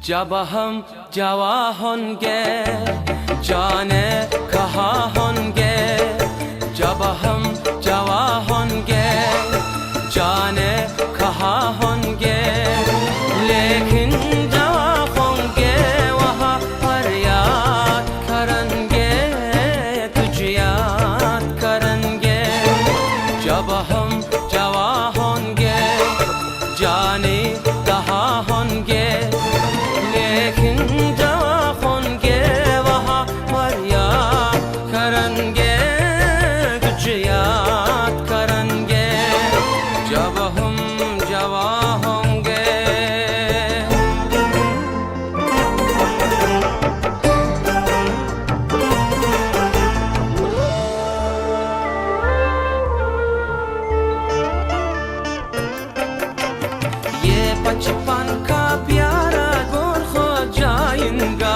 जब हम जवा होंगे जाने कहाँ होंगे, जब हम जवा होंगे जाने कहाँ होंगे, लेकिन जवा होंगे वहाँ पर याद करेंगे, तुझे याद करेंगे। जब हम जवा होंगे जाने कहाँ होंगे, लेकिन जवा होंगे वहाँ पर याद करेंगे, तुझे याद करेंगे। जब हम जवा होंगे ये बचपन का प्यारा दौर खो जाएगा,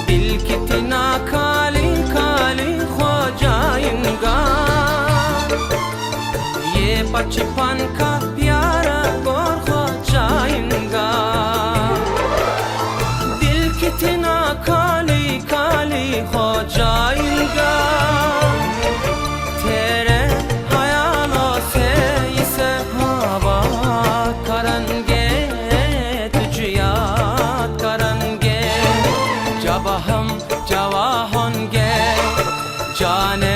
दिल कितना खाली खाली खो जाएगा। ये बचपन का प्यारा दौर खो जाएगा, दिल कितना खाली खाली हो जाएगा। तेरे ख्यालों से इसे आबाद करेंगे, तुझे याद करेंगे। जब हम जवा होंगे जाने